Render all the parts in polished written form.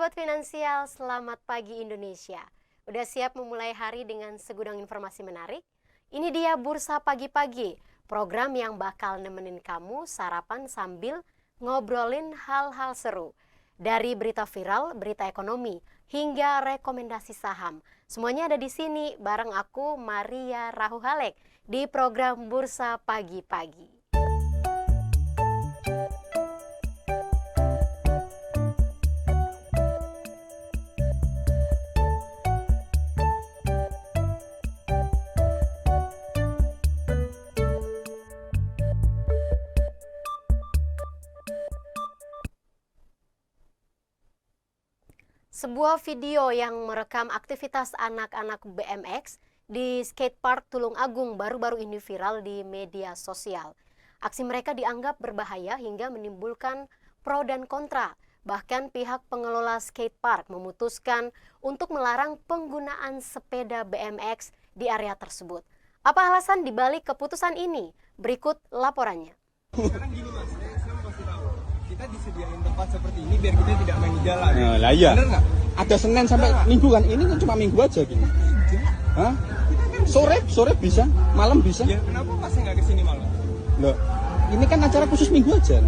Sahabat finansial, selamat pagi Indonesia. Udah siap memulai hari dengan segudang informasi menarik? Ini dia Bursa Pagi-Pagi, program yang bakal nemenin kamu sarapan sambil ngobrolin hal-hal seru. Dari berita viral, berita ekonomi, hingga rekomendasi saham. Semuanya ada di sini bareng aku Maria Rahuhalek di program Bursa Pagi-Pagi. Sebuah video yang merekam aktivitas anak-anak BMX di skatepark Tulung Agung baru-baru ini viral di media sosial. Aksi mereka dianggap berbahaya hingga menimbulkan pro dan kontra. Bahkan pihak pengelola skatepark memutuskan untuk melarang penggunaan sepeda BMX di area tersebut. Apa alasan dibalik keputusan ini? Berikut laporannya. Sekarang gini mas, saya mau kasih tahu. Kita disediain tempat seperti ini biar kita tidak main di jalan. Nah, lah iya. Bener nggak? Ada Senin sampai Minggu kan? Ini kan cuma Minggu aja gitu. Hah? Sore bisa, malam bisa. Ya kenapa masnya nggak kesini malam? Loh, ini kan acara khusus Minggu aja.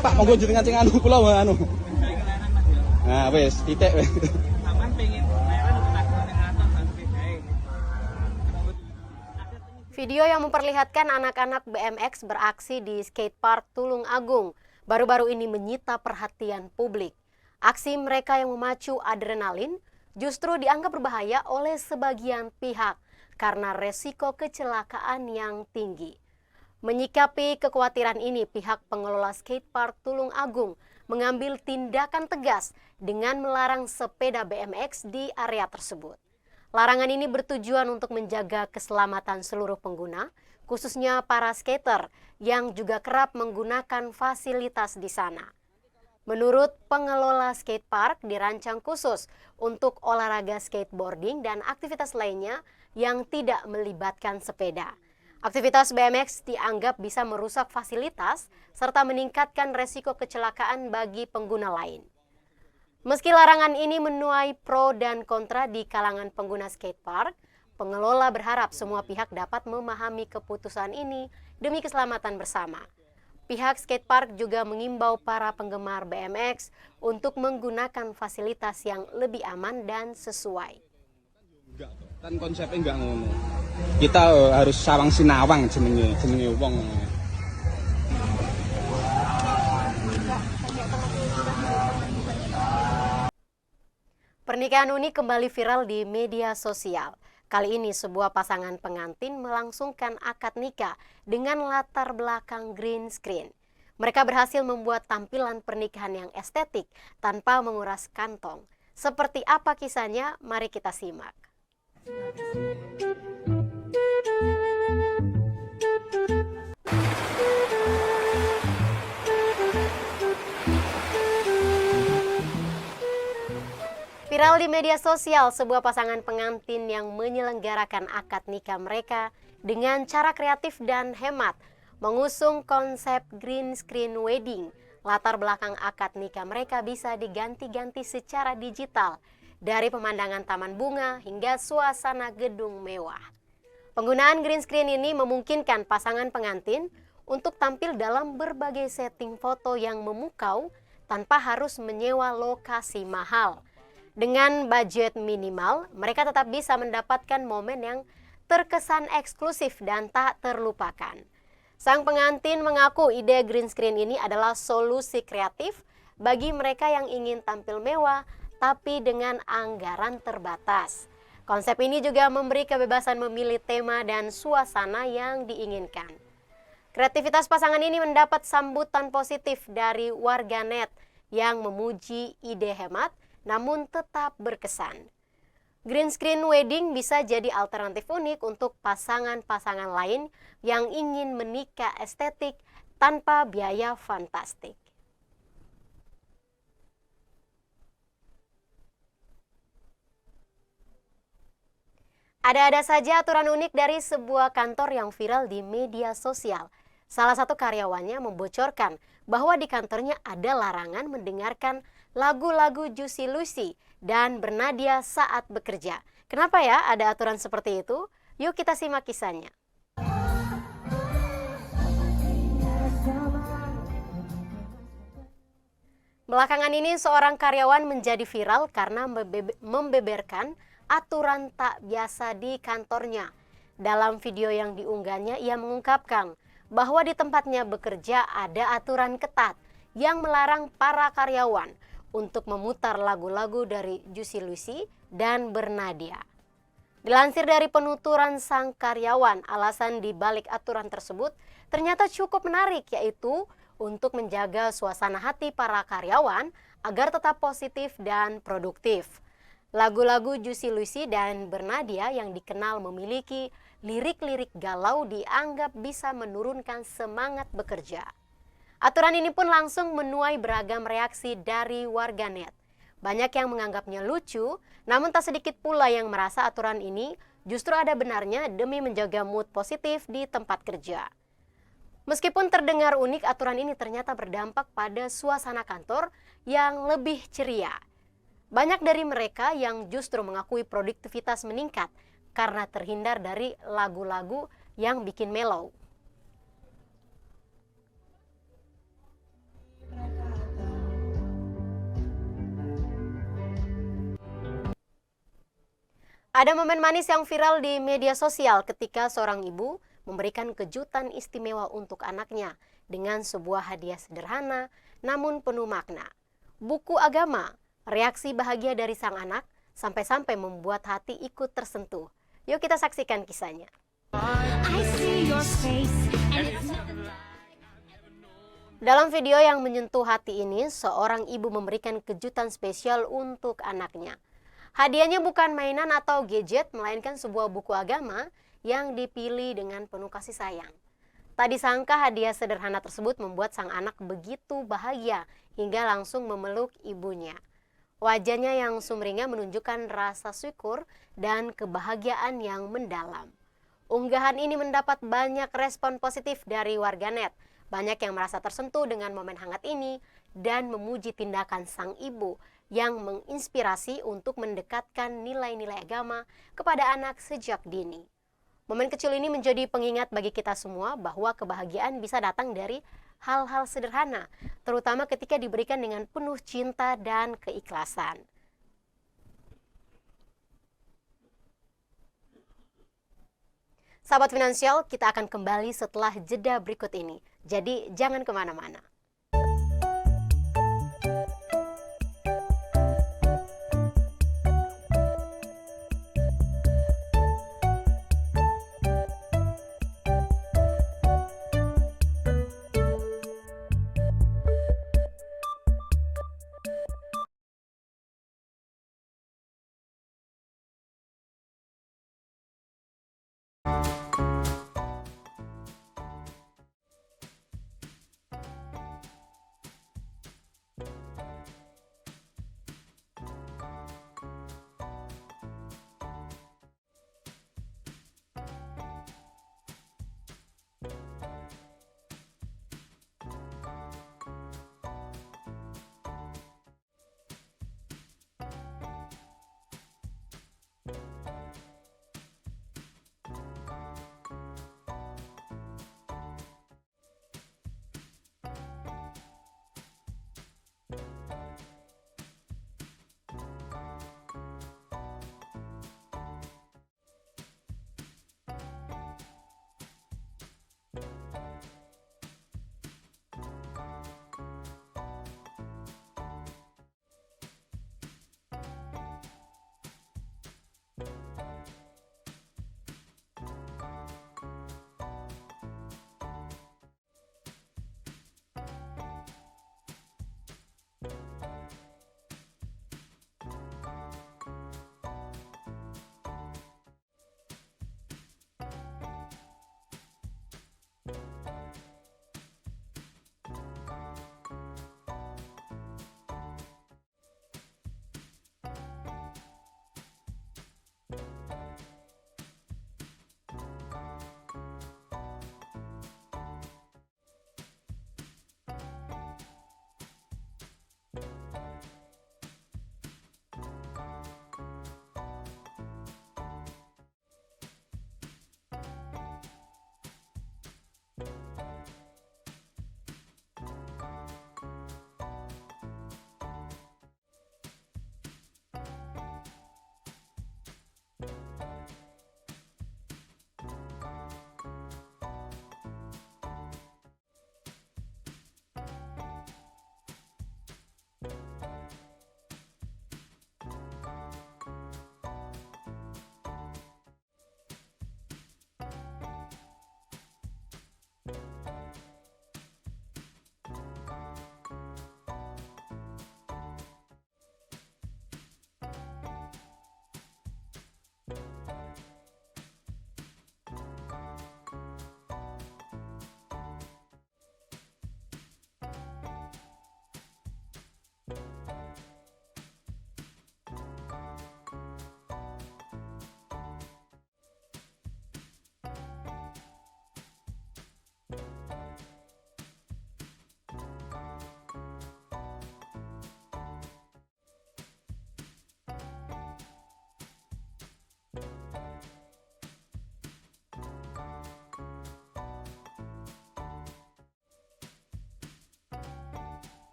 Pak, monggo jenengan ceng anu kula anu. Nah, wes, titik wes. Taman pengen layaran untuk atas sampai Video yang memperlihatkan anak-anak BMX beraksi di skatepark Tulung Agung baru-baru ini menyita perhatian publik. Aksi mereka yang memacu adrenalin justru dianggap berbahaya oleh sebagian pihak karena resiko kecelakaan yang tinggi. Menyikapi kekhawatiran ini, pihak pengelola skatepark Tulung Agung mengambil tindakan tegas dengan melarang sepeda BMX di area tersebut. Larangan ini bertujuan untuk menjaga keselamatan seluruh pengguna, khususnya para skater yang juga kerap menggunakan fasilitas di sana. Menurut pengelola skatepark, dirancang khusus untuk olahraga skateboarding dan aktivitas lainnya yang tidak melibatkan sepeda. Aktivitas BMX dianggap bisa merusak fasilitas serta meningkatkan resiko kecelakaan bagi pengguna lain. Meski larangan ini menuai pro dan kontra di kalangan pengguna skatepark, pengelola berharap semua pihak dapat memahami keputusan ini demi keselamatan bersama. Pihak skatepark juga mengimbau para penggemar BMX untuk menggunakan fasilitas yang lebih aman dan sesuai. Kan konsepnya enggak ngono. Kita harus sawang sinawang jenenge wong. Pernikahan unik kembali viral di media sosial. Kali ini sebuah pasangan pengantin melangsungkan akad nikah dengan latar belakang green screen. Mereka berhasil membuat tampilan pernikahan yang estetik tanpa menguras kantong. Seperti apa kisahnya? Mari kita simak. Viral di media sosial, sebuah pasangan pengantin yang menyelenggarakan akad nikah mereka dengan cara kreatif dan hemat mengusung konsep green screen wedding. Latar belakang akad nikah mereka bisa diganti-ganti secara digital, dari pemandangan taman bunga hingga suasana gedung mewah. Penggunaan green screen ini memungkinkan pasangan pengantin untuk tampil dalam berbagai setting foto yang memukau tanpa harus menyewa lokasi mahal. Dengan budget minimal, mereka tetap bisa mendapatkan momen yang terkesan eksklusif dan tak terlupakan. Sang pengantin mengaku ide green screen ini adalah solusi kreatif bagi mereka yang ingin tampil mewah tapi dengan anggaran terbatas. Konsep ini juga memberi kebebasan memilih tema dan suasana yang diinginkan. Kreativitas pasangan ini mendapat sambutan positif dari warganet yang memuji ide hemat namun tetap berkesan. Green screen wedding bisa jadi alternatif unik untuk pasangan-pasangan lain yang ingin menikah estetik tanpa biaya fantastik. Ada-ada saja aturan unik dari sebuah kantor yang viral di media sosial. Salah satu karyawannya membocorkan bahwa di kantornya ada larangan mendengarkan lagu-lagu Juicy Lucy dan bernadia saat bekerja. Kenapa ya ada aturan seperti itu? Yuk kita simak kisahnya. Belakangan ini seorang karyawan menjadi viral karena membeberkan aturan tak biasa di kantornya. Dalam video yang diunggahnya, ia mengungkapkan bahwa di tempatnya bekerja ada aturan ketat yang melarang para karyawan untuk memutar lagu-lagu dari Juicy Lucy dan bernadia. Dilansir dari penuturan sang karyawan, alasan di balik aturan tersebut ternyata cukup menarik, yaitu untuk menjaga suasana hati para karyawan agar tetap positif dan produktif. Lagu-lagu Juicy Lucy dan bernadia yang dikenal memiliki lirik-lirik galau dianggap bisa menurunkan semangat bekerja. Aturan ini pun langsung menuai beragam reaksi dari warganet. Banyak yang menganggapnya lucu, namun tak sedikit pula yang merasa aturan ini justru ada benarnya demi menjaga mood positif di tempat kerja. Meskipun terdengar unik, aturan ini ternyata berdampak pada suasana kantor yang lebih ceria. Banyak dari mereka yang justru mengakui produktivitas meningkat karena terhindar dari lagu-lagu yang bikin mellow. Ada momen manis yang viral di media sosial ketika seorang ibu memberikan kejutan istimewa untuk anaknya dengan sebuah hadiah sederhana namun penuh makna. Buku agama, reaksi bahagia dari sang anak sampai-sampai membuat hati ikut tersentuh. Yuk kita saksikan kisahnya. Dalam video yang menyentuh hati ini, seorang ibu memberikan kejutan spesial untuk anaknya. Hadiahnya bukan mainan atau gadget, melainkan sebuah buku agama yang dipilih dengan penuh kasih sayang. Tak disangka hadiah sederhana tersebut membuat sang anak begitu bahagia hingga langsung memeluk ibunya. Wajahnya yang sumringah menunjukkan rasa syukur dan kebahagiaan yang mendalam. Unggahan ini mendapat banyak respon positif dari warganet. Banyak yang merasa tersentuh dengan momen hangat ini dan memuji tindakan sang ibu yang menginspirasi untuk mendekatkan nilai-nilai agama kepada anak sejak dini. Momen kecil ini menjadi pengingat bagi kita semua bahwa kebahagiaan bisa datang dari hal-hal sederhana, terutama ketika diberikan dengan penuh cinta dan keikhlasan. Sahabat finansial, kita akan kembali setelah jeda berikut ini. Jadi jangan kemana-mana.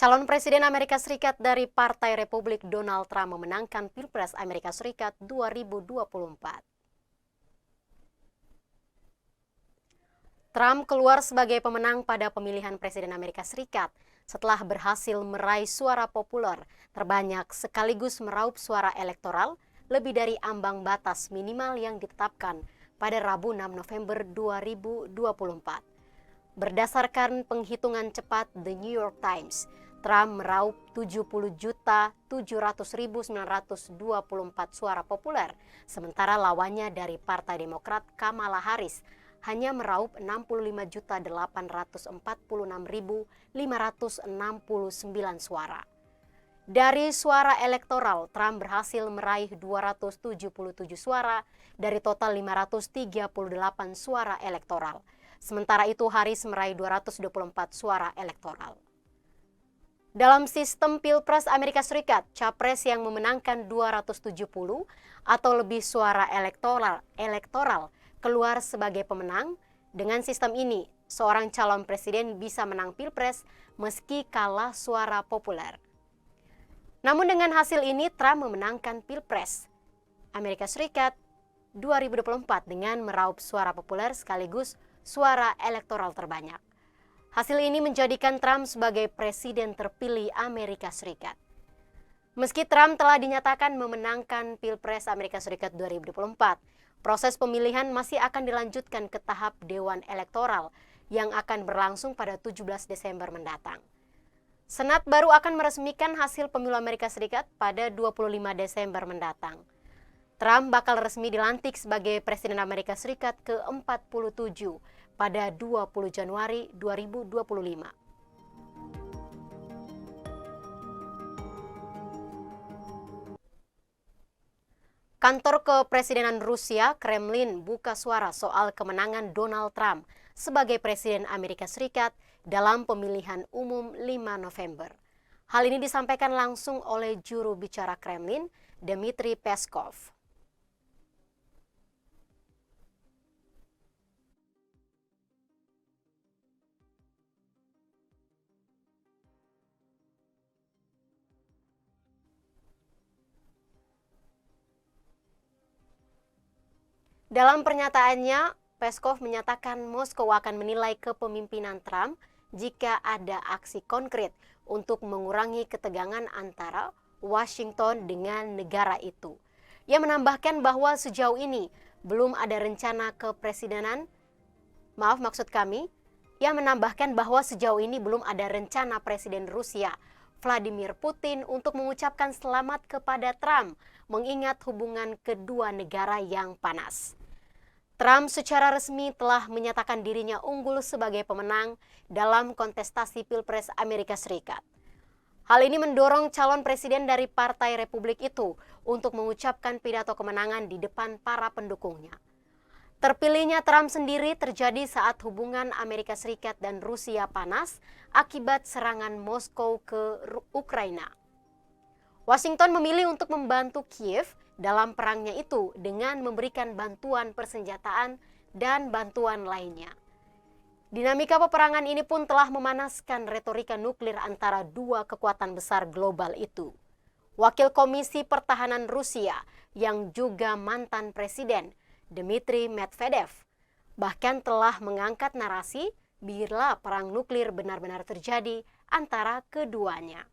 Calon Presiden Amerika Serikat dari Partai Republik Donald Trump memenangkan Pilpres Amerika Serikat 2024. Trump keluar sebagai pemenang pada pemilihan Presiden Amerika Serikat setelah berhasil meraih suara populer terbanyak sekaligus meraup suara elektoral lebih dari ambang batas minimal yang ditetapkan pada Rabu 6 November 2024. Berdasarkan penghitungan cepat The New York Times, Trump meraup 70.700.924 suara populer, sementara lawannya dari Partai Demokrat Kamala Harris hanya meraup 65.846.569 suara. Dari suara elektoral, Trump berhasil meraih 277 suara dari total 538 suara elektoral. Sementara itu Harris meraih 224 suara elektoral. Dalam sistem Pilpres Amerika Serikat, capres yang memenangkan 270 atau lebih suara elektoral keluar sebagai pemenang. Dengan sistem ini, seorang calon presiden bisa menang Pilpres meski kalah suara populer. Namun dengan hasil ini, Trump memenangkan Pilpres Amerika Serikat 2024 dengan meraup suara populer sekaligus suara elektoral terbanyak. Hasil ini menjadikan Trump sebagai presiden terpilih Amerika Serikat. Meski Trump telah dinyatakan memenangkan Pilpres Amerika Serikat 2024, proses pemilihan masih akan dilanjutkan ke tahap Dewan Elektoral yang akan berlangsung pada 17 Desember mendatang. Senat baru akan meresmikan hasil pemilu Amerika Serikat pada 25 Desember mendatang. Trump bakal resmi dilantik sebagai Presiden Amerika Serikat ke-47 pada 20 Januari 2025. Kantor Kepresidenan Rusia, Kremlin, buka suara soal kemenangan Donald Trump sebagai Presiden Amerika Serikat dalam pemilihan umum 5 November. Hal ini disampaikan langsung oleh juru bicara Kremlin, Dmitry Peskov. Dalam pernyataannya, Peskov menyatakan Moskow akan menilai kepemimpinan Trump jika ada aksi konkret untuk mengurangi ketegangan antara Washington dengan negara itu. Ia menambahkan bahwa sejauh ini belum ada rencana Presiden Rusia Vladimir Putin untuk mengucapkan selamat kepada Trump, mengingat hubungan kedua negara yang panas. Trump secara resmi telah menyatakan dirinya unggul sebagai pemenang dalam kontestasi Pilpres Amerika Serikat. Hal ini mendorong calon presiden dari Partai Republik itu untuk mengucapkan pidato kemenangan di depan para pendukungnya. Terpilihnya Trump sendiri terjadi saat hubungan Amerika Serikat dan Rusia panas akibat serangan Moskow ke Ukraina. Washington memilih untuk membantu Kiev dalam perangnya itu dengan memberikan bantuan persenjataan dan bantuan lainnya. Dinamika peperangan ini pun telah memanaskan retorika nuklir antara dua kekuatan besar global itu. Wakil Komisi Pertahanan Rusia yang juga mantan presiden, Dmitry Medvedev, bahkan telah mengangkat narasi bila perang nuklir benar-benar terjadi antara keduanya.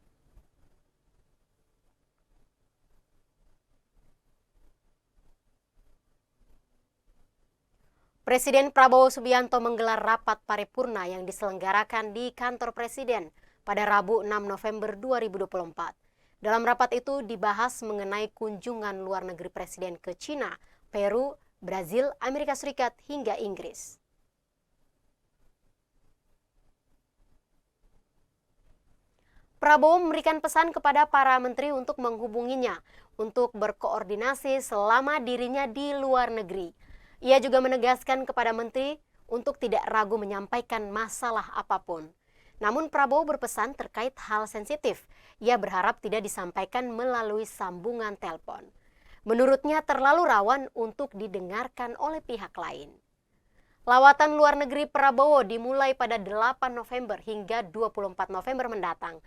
Presiden Prabowo Subianto menggelar rapat paripurna yang diselenggarakan di kantor Presiden pada Rabu 6 November 2024. Dalam rapat itu dibahas mengenai kunjungan luar negeri Presiden ke China, Peru, Brazil, Amerika Serikat, hingga Inggris. Prabowo memberikan pesan kepada para menteri untuk menghubunginya untuk berkoordinasi selama dirinya di luar negeri. Ia juga menegaskan kepada menteri untuk tidak ragu menyampaikan masalah apapun. Namun Prabowo berpesan terkait hal sensitif. Ia berharap tidak disampaikan melalui sambungan telepon. Menurutnya terlalu rawan untuk didengarkan oleh pihak lain. Lawatan luar negeri Prabowo dimulai pada 8 November hingga 24 November mendatang.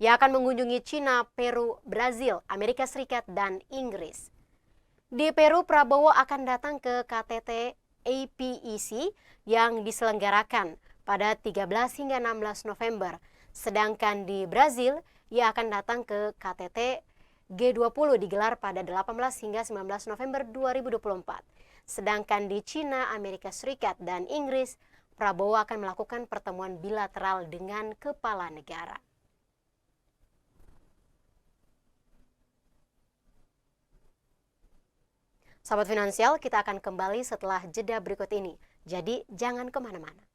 Ia akan mengunjungi Cina, Peru, Brazil, Amerika Serikat, dan Inggris. Di Peru, Prabowo akan datang ke KTT APEC yang diselenggarakan pada 13 hingga 16 November. Sedangkan di Brazil, ia akan datang ke KTT G20 digelar pada 18 hingga 19 November 2024. Sedangkan di Cina, Amerika Serikat, dan Inggris, Prabowo akan melakukan pertemuan bilateral dengan kepala negara. Sahabat Finansial, kita akan kembali setelah jeda berikut ini. Jadi jangan kemana-mana.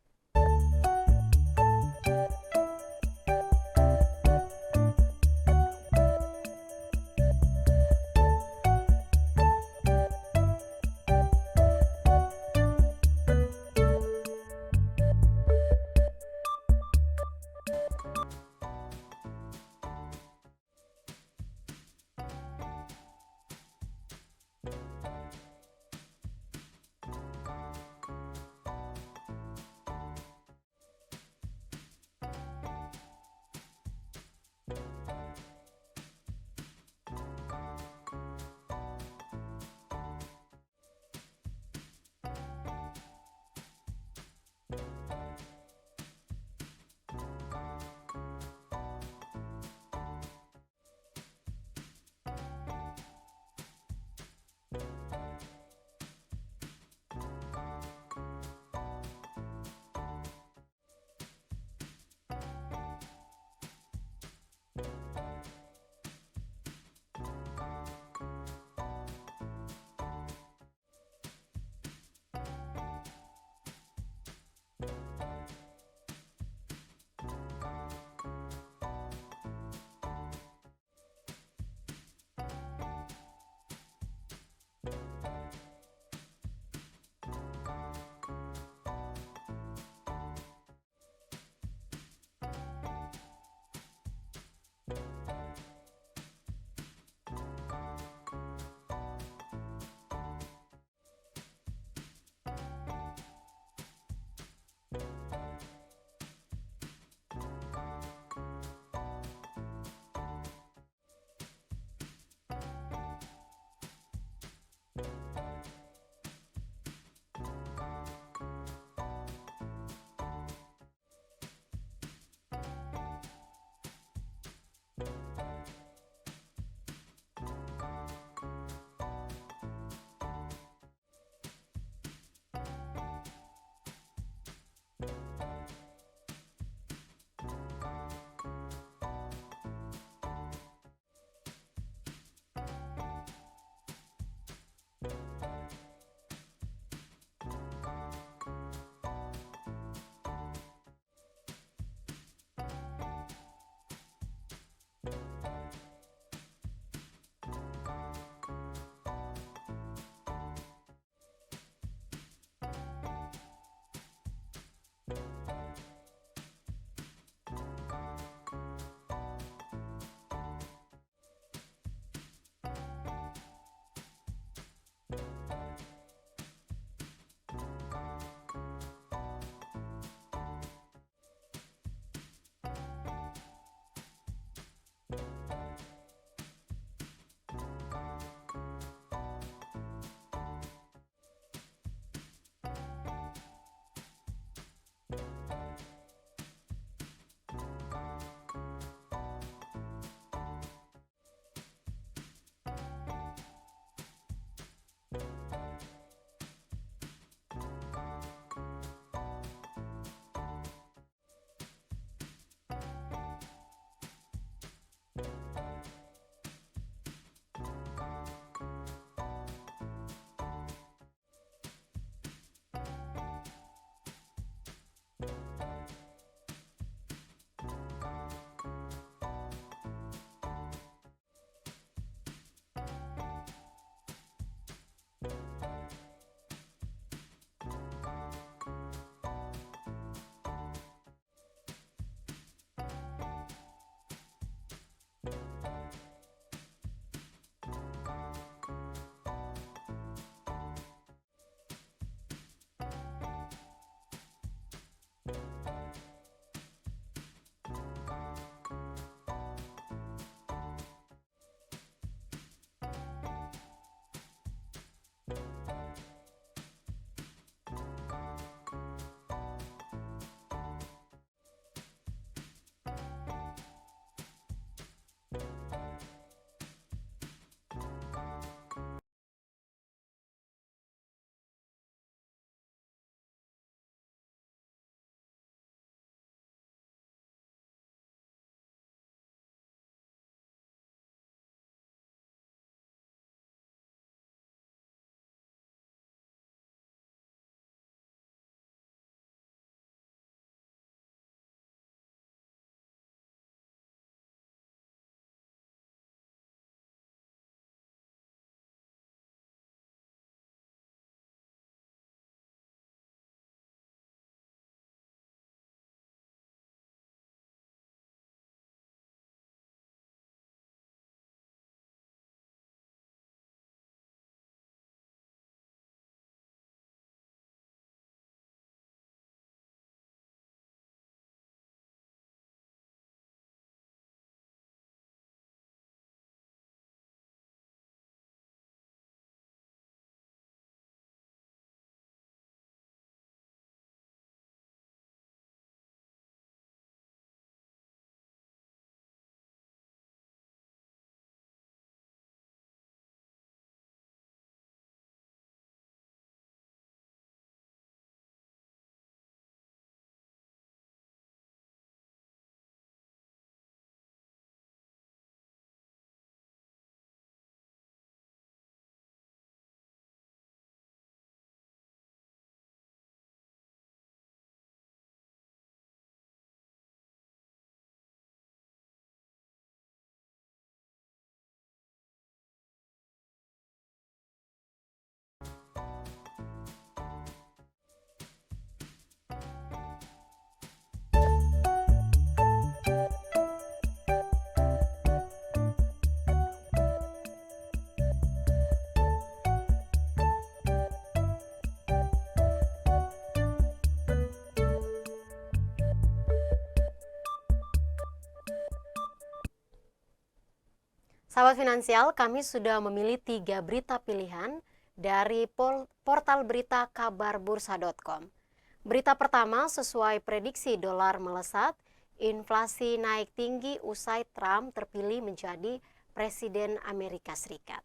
Sahabat Finansial, kami sudah memilih 3 berita pilihan dari portal berita kabarbursa.com. Berita pertama, sesuai prediksi dolar melesat, inflasi naik tinggi usai Trump terpilih menjadi Presiden Amerika Serikat.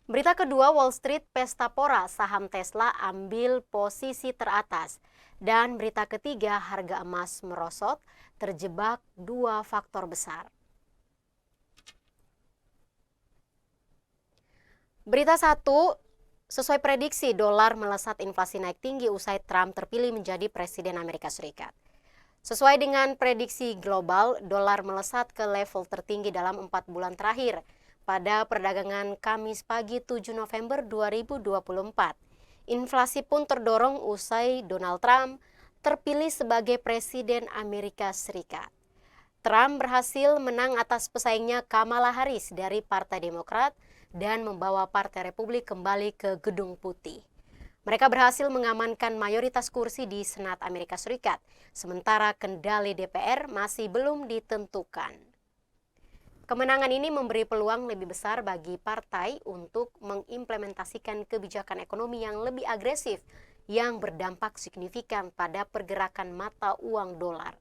Berita kedua, Wall Street pesta pora, saham Tesla ambil posisi teratas. Dan berita ketiga, harga emas merosot, terjebak 2 faktor besar. Berita 1, sesuai prediksi dolar melesat, inflasi naik tinggi usai Trump terpilih menjadi Presiden Amerika Serikat. Sesuai dengan prediksi global, dolar melesat ke level tertinggi dalam 4 bulan terakhir pada perdagangan Kamis pagi 7 November 2024. Inflasi pun terdorong usai Donald Trump terpilih sebagai Presiden Amerika Serikat. Trump berhasil menang atas pesaingnya Kamala Harris dari Partai Demokrat dan membawa Partai Republik kembali ke Gedung Putih. Mereka berhasil mengamankan mayoritas kursi di Senat Amerika Serikat, sementara kendali DPR masih belum ditentukan. Kemenangan ini memberi peluang lebih besar bagi partai untuk mengimplementasikan kebijakan ekonomi yang lebih agresif yang berdampak signifikan pada pergerakan mata uang dolar.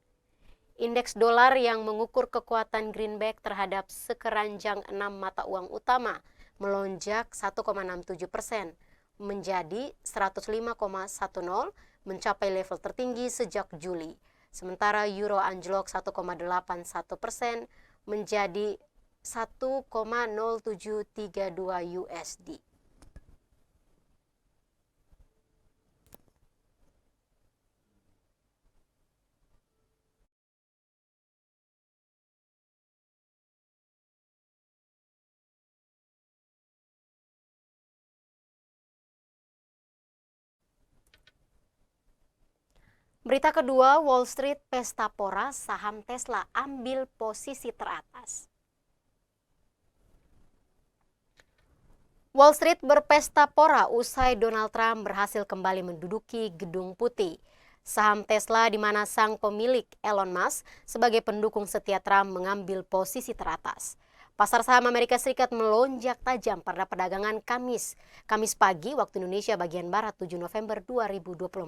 Indeks dolar yang mengukur kekuatan greenback terhadap sekeranjang 6 mata uang utama melonjak 1,67% menjadi 105,10, mencapai level tertinggi sejak Juli. Sementara euro anjlok 1,81% menjadi 1,0732 USD. Berita kedua, Wall Street pesta pora, saham Tesla ambil posisi teratas. Wall Street berpesta pora usai Donald Trump berhasil kembali menduduki Gedung Putih. Saham Tesla di mana sang pemilik Elon Musk sebagai pendukung setia Trump mengambil posisi teratas. Pasar saham Amerika Serikat melonjak tajam pada perdagangan Kamis pagi waktu Indonesia bagian Barat 7 November 2024.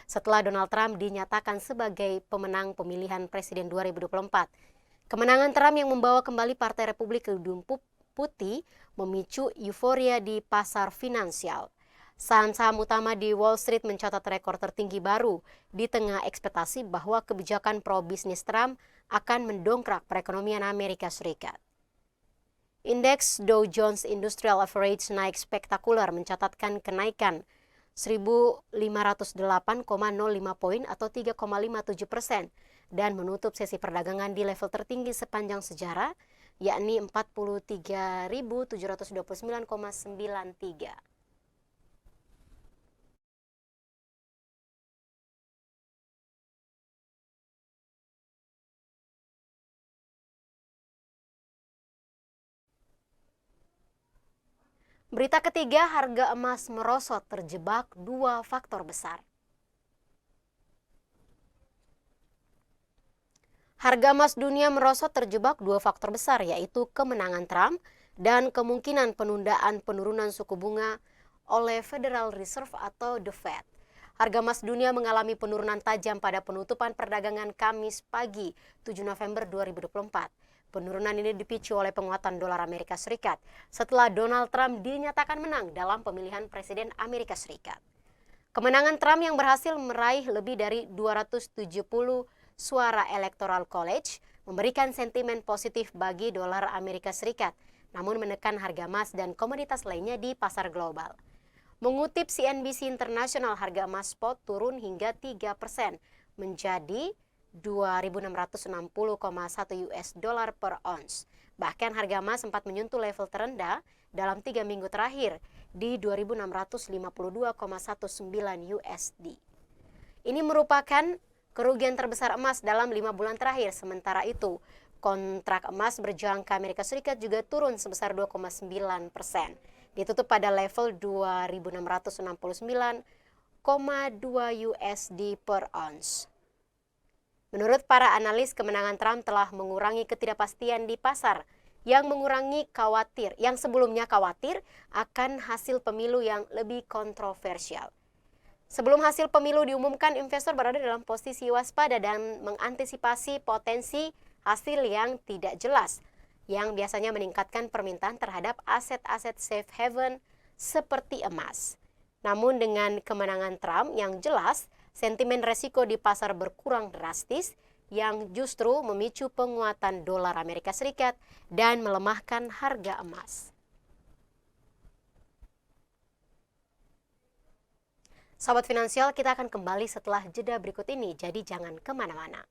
Setelah Donald Trump dinyatakan sebagai pemenang pemilihan Presiden 2024. Kemenangan Trump yang membawa kembali Partai Republik ke Gedung Putih memicu euforia di pasar finansial. Saham-saham utama di Wall Street mencatat rekor tertinggi baru di tengah ekspektasi bahwa kebijakan pro-bisnis Trump akan mendongkrak perekonomian Amerika Serikat. Indeks Dow Jones Industrial Average naik spektakuler mencatatkan kenaikan 1.508,05 poin atau 3,57% dan menutup sesi perdagangan di level tertinggi sepanjang sejarah, yakni 43.729,93. Berita ketiga, harga emas merosot, terjebak 2 faktor besar. Harga emas dunia merosot terjebak 2 faktor besar, yaitu kemenangan Trump dan kemungkinan penundaan penurunan suku bunga oleh Federal Reserve atau The Fed. Harga emas dunia mengalami penurunan tajam pada penutupan perdagangan Kamis pagi 7 November 2024. Penurunan ini dipicu oleh penguatan dolar Amerika Serikat setelah Donald Trump dinyatakan menang dalam pemilihan Presiden Amerika Serikat. Kemenangan Trump yang berhasil meraih lebih dari 270 suara Electoral College memberikan sentimen positif bagi dolar Amerika Serikat, namun menekan harga emas dan komoditas lainnya di pasar global. Mengutip CNBC International, harga emas spot turun hingga 3% menjadi 2.660,1 US dollar per ons. Bahkan harga emas sempat menyentuh level terendah dalam 3 minggu terakhir di 2.652,19 USD. Ini merupakan kerugian terbesar emas dalam 5 bulan terakhir. Sementara itu, kontrak emas berjangka Amerika Serikat juga turun sebesar 2,9%. Ditutup pada level 2.669,2 USD per ons. Menurut para analis, kemenangan Trump telah mengurangi ketidakpastian di pasar yang sebelumnya khawatir akan hasil pemilu yang lebih kontroversial. Sebelum hasil pemilu diumumkan, investor berada dalam posisi waspada dan mengantisipasi potensi hasil yang tidak jelas, yang biasanya meningkatkan permintaan terhadap aset-aset safe haven seperti emas. Namun dengan kemenangan Trump yang jelas, sentimen resiko di pasar berkurang drastis, yang justru memicu penguatan dolar Amerika Serikat dan melemahkan harga emas. Sobat Finansial, kita akan kembali setelah jeda berikut ini, jadi jangan kemana-mana.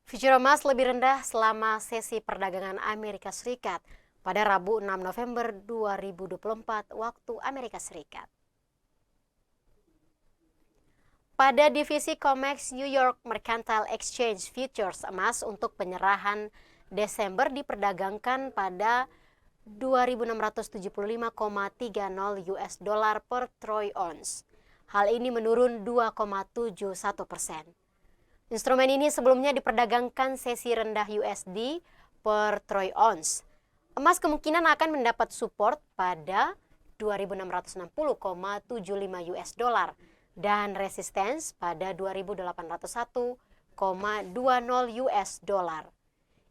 Future emas lebih rendah selama sesi perdagangan Amerika Serikat pada Rabu 6 November 2024 waktu Amerika Serikat. Pada divisi COMEX New York Mercantile Exchange Futures emas untuk penyerahan Desember diperdagangkan pada 2.675,30 US dollar per troy ounce. Hal ini menurun 2,71%. Instrumen ini sebelumnya diperdagangkan sesi rendah USD per troy ounce. Emas kemungkinan akan mendapat support pada 2.660,75 US dollar dan resistance pada 2.801,20 US dollar.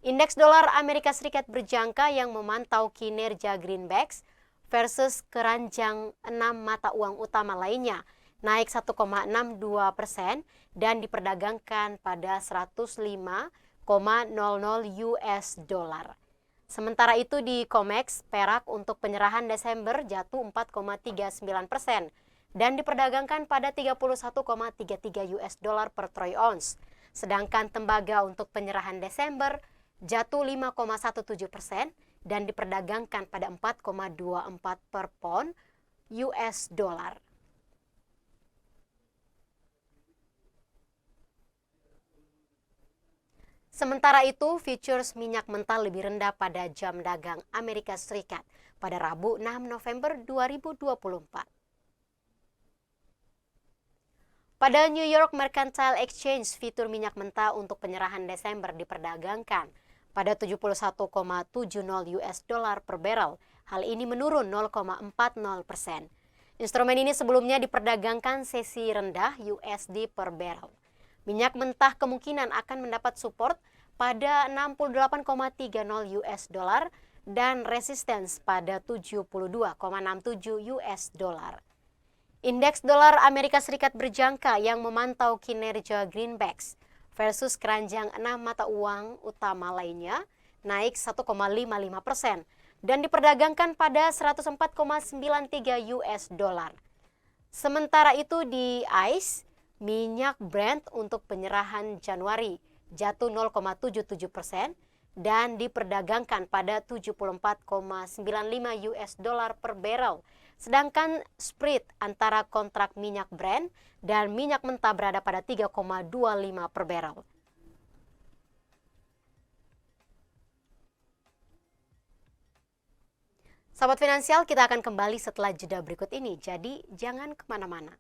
Indeks dolar Amerika Serikat berjangka yang memantau kinerja greenbacks versus keranjang 6 mata uang utama lainnya naik 1,62% dan diperdagangkan pada 105,00 US dollar. Sementara itu di COMEX, perak untuk penyerahan Desember jatuh 4,39% dan diperdagangkan pada 31,33 US dollar per troy ounce. Sedangkan tembaga untuk penyerahan Desember jatuh 5,17% dan diperdagangkan pada 4,24 per pound US dollar. Sementara itu, futures minyak mentah lebih rendah pada jam dagang Amerika Serikat pada Rabu 6 November 2024. Pada New York Mercantile Exchange, fitur minyak mentah untuk penyerahan Desember diperdagangkan pada 71,70 US dollar per barrel. Hal ini menurun 0,40%. Instrumen ini sebelumnya diperdagangkan sesi rendah USD per barrel. Minyak mentah kemungkinan akan mendapat support pada 68,30 US dollar dan resistance pada 72,67 US dollar. Indeks dolar Amerika Serikat berjangka yang memantau kinerja greenbacks versus keranjang 6 mata uang utama lainnya naik 1,55% dan diperdagangkan pada 104,93 US dollar. Sementara itu di ICE, minyak Brent untuk penyerahan Januari jatuh 0,77% dan diperdagangkan pada 74,95 US dollar per barrel. Sedangkan spread antara kontrak minyak Brent dan minyak mentah berada pada 3,25 per barrel. Sahabat finansial, kita akan kembali setelah jeda berikut ini, jadi jangan kemana-mana.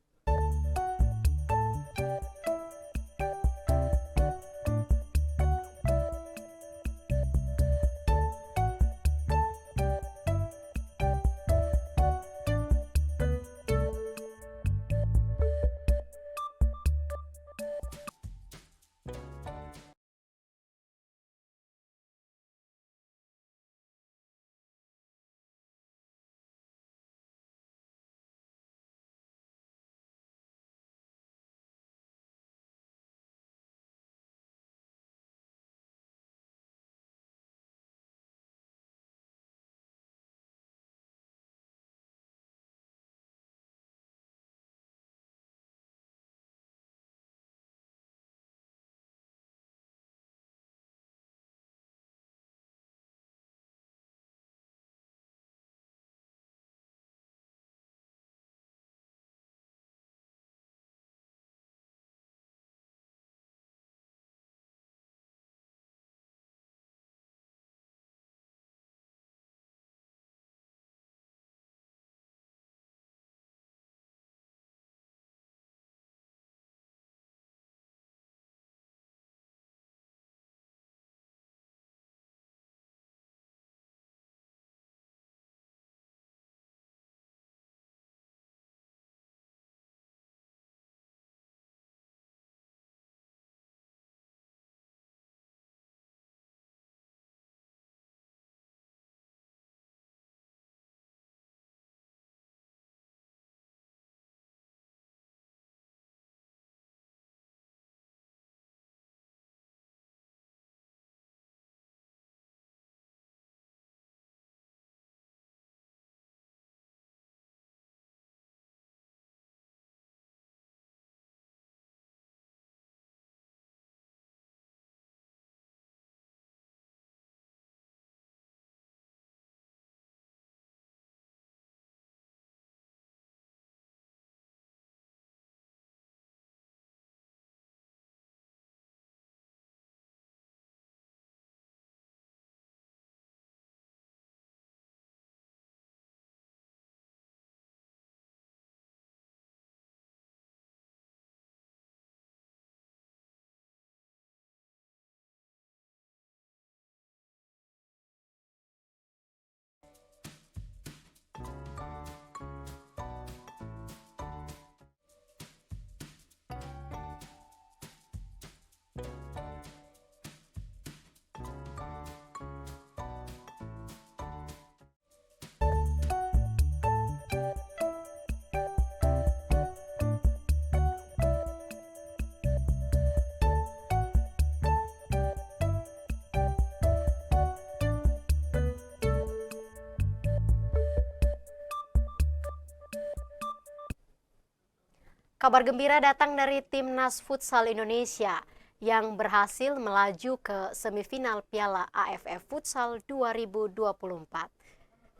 Kabar gembira datang dari Timnas Futsal Indonesia yang berhasil melaju ke semifinal Piala AFF Futsal 2024.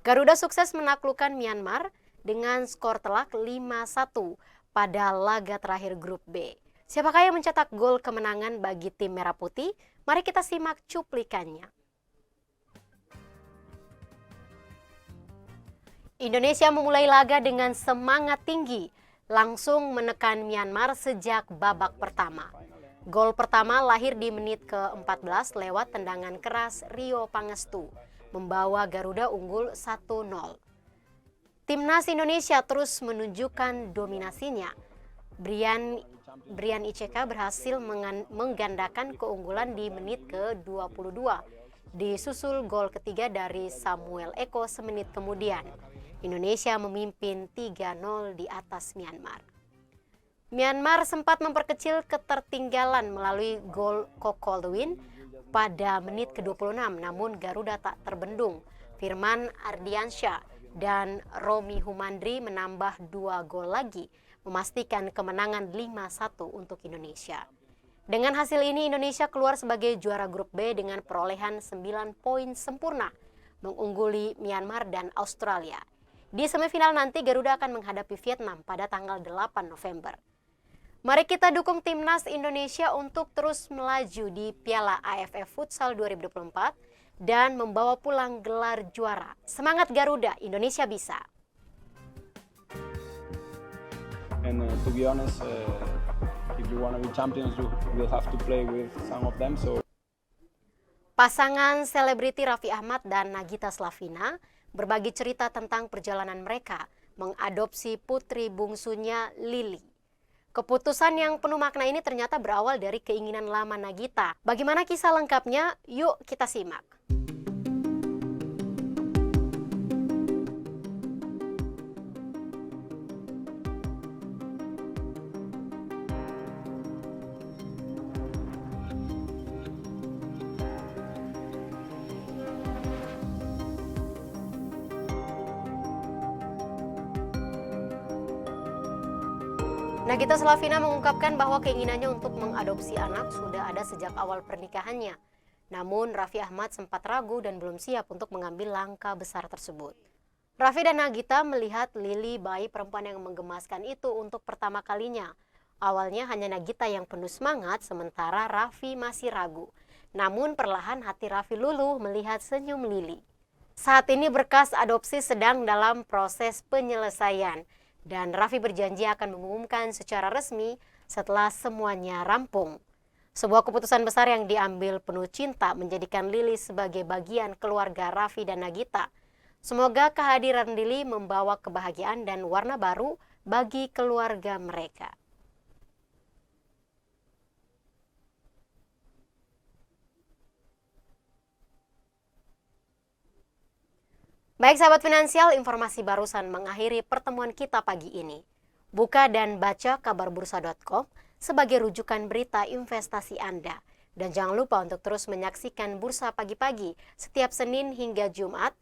Garuda sukses menaklukkan Myanmar dengan skor telak 5-1 pada laga terakhir grup B. Siapakah yang mencetak gol kemenangan bagi tim Merah Putih? Mari kita simak cuplikannya. Indonesia memulai laga dengan semangat tinggi, langsung menekan Myanmar sejak babak pertama. Gol pertama lahir di menit ke-14 lewat tendangan keras Rio Pangestu, membawa Garuda unggul 1-0. Timnas Indonesia terus menunjukkan dominasinya. Brian Iceka berhasil menggandakan keunggulan di menit ke-22, disusul gol ketiga dari Samuel Eko semenit kemudian. Indonesia memimpin 3-0 di atas Myanmar. Myanmar sempat memperkecil ketertinggalan melalui gol Koko Lewin pada menit ke-26, namun Garuda tak terbendung. Firman Ardiansyah dan Romi Humandri menambah 2 gol lagi, memastikan kemenangan 5-1 untuk Indonesia. Dengan hasil ini, Indonesia keluar sebagai juara grup B dengan perolehan 9 poin sempurna, mengungguli Myanmar dan Australia. Di semifinal nanti Garuda akan menghadapi Vietnam pada tanggal 8 November. Mari kita dukung Timnas Indonesia untuk terus melaju di Piala AFF Futsal 2024 dan membawa pulang gelar juara. Semangat Garuda, Indonesia bisa! And to be honest, if you want to be champions, you will have to play with some of them. So. Pasangan selebriti Raffi Ahmad dan Nagita Slavina berbagi cerita tentang perjalanan mereka mengadopsi putri bungsunya Lily. Keputusan yang penuh makna ini ternyata berawal dari keinginan lama Nagita. Bagaimana kisah lengkapnya? Yuk kita simak. Nagita Slavina mengungkapkan bahwa keinginannya untuk mengadopsi anak sudah ada sejak awal pernikahannya. Namun Raffi Ahmad sempat ragu dan belum siap untuk mengambil langkah besar tersebut. Raffi dan Nagita melihat Lily, bayi perempuan yang menggemaskan itu untuk pertama kalinya. Awalnya hanya Nagita yang penuh semangat, sementara Raffi masih ragu. Namun perlahan hati Raffi luluh melihat senyum Lily. Saat ini berkas adopsi sedang dalam proses penyelesaian. Dan Raffi berjanji akan mengumumkan secara resmi setelah semuanya rampung. Sebuah keputusan besar yang diambil penuh cinta menjadikan Lily sebagai bagian keluarga Raffi dan Nagita. Semoga kehadiran Lily membawa kebahagiaan dan warna baru bagi keluarga mereka. Baik sahabat finansial, informasi barusan mengakhiri pertemuan kita pagi ini. Buka dan baca kabarbursa.com sebagai rujukan berita investasi Anda. Dan jangan lupa untuk terus menyaksikan Bursa Pagi-Pagi setiap Senin hingga Jumat